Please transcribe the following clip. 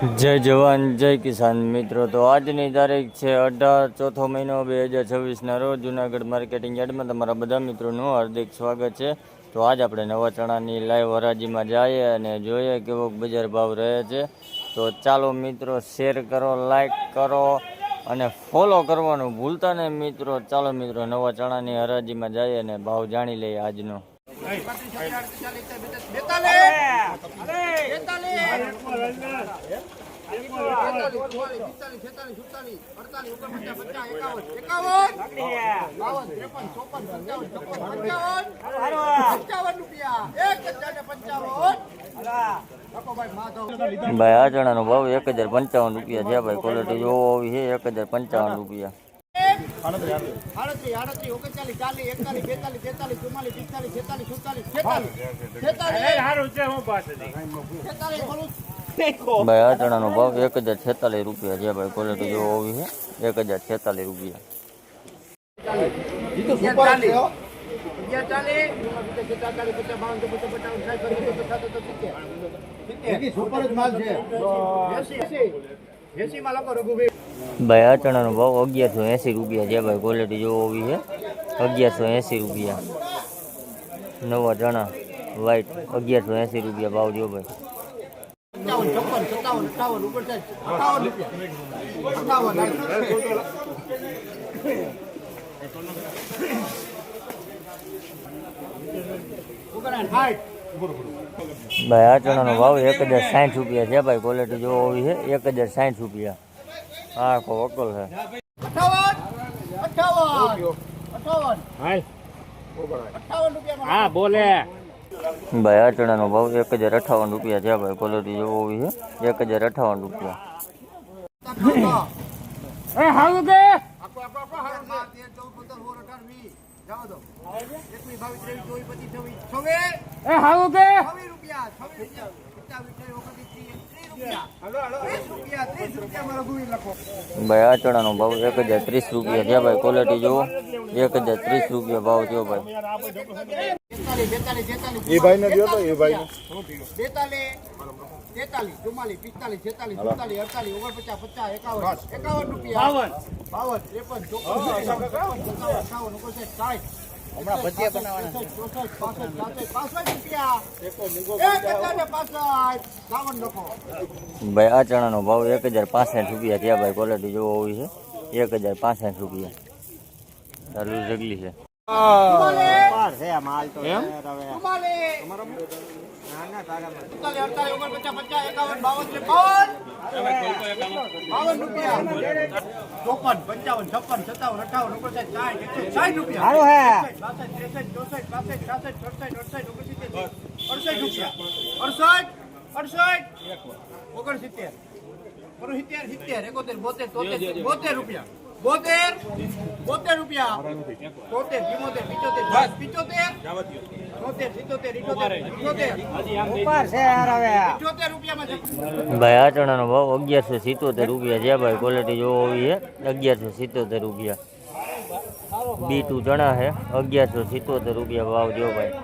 જય જવાન જય કિસાન મિત્રો, તો આજની તારીખ છે 18 ચોથો મહિનો 2026ના રોજ જુનાગઢ માર્કેટિંગ યાર્ડમાં તમારા બધા મિત્રોનું હાર્દિક સ્વાગત છે। તો આજ આપણે નવા ચણાની લાઈવ હરાજીમાં જઈએ અને જોઈએ કેવો બજાર ભાવ રહે છે। તો ચાલો મિત્રો, શેર કરો, લાઈક કરો અને ફોલો કરવાનું ભૂલતા નહીં મિત્રો। ચાલો મિત્રો, નવા ચણાની હરાજીમાં જઈએ અને ભાવ જાણી લઈએ આજનો। ભાઈ આ ચણાનો ભાવ 1055 રૂપિયા છે ભાઈ। ક્વોલિટી જોવો આવી છે 1055 રૂપિયા। ભાઈ આ ચણાનો ભાવ 1046 રૂપિયા છે ભાઈ। ક્વોલિટી જોવો આવી છે 1046 રૂપિયા। ભાઈ આ ચણાનો ભાવ 1180 રૂપિયા છે ભાઈ। ક્વોલિટી જોવો આવી છે 1180 રૂપિયા। નવા ચણા વ્હાઈટ 1180 રૂપિયા ભાવ જો ભાઈ। ભાઈ આ ચણાનો ભાવ 1060 રૂપિયા છે ભાઈ। ક્વોલિટી જોવો આવી છે 1060 રૂપિયા। હા કો વકલ છે। હા બોલે ભાઈ આ ચણાનો ભાવ 1058 રૂપિયા છે ભાઈ। ક્વોલિટી જોવો આવી છે 1058 રૂપિયા। ભાઈ આ ચણાનો ભાવ 1030 રૂપિયા છે ભાઈ। ક્વોલિટી જોવો 1030 રૂપિયા ભાવ થયો ભાઈ। એ ભાઈ ને દયો તો એ ભાઈ ને 43 44 45 46 47 48 49 રૂપિયા 52 હમણાં ભજીયા બનાવવાના। ભાઈ આ ચણાનો ભાવ 1065 રૂપિયા થયા ભાઈ। ક્વોલિટી જોવો આવી છે 1065 રૂપિયા। ચાલુ જગલી છે। ભાઈ આ ચણાનો ભાવ 1177 રૂપિયા છે ભાઈ। ક્વોલિટી જોવો આવી છે 1177 રૂપિયા। B2 ચણા છે 1177 રૂપિયા ભાવ જો ભાઈ।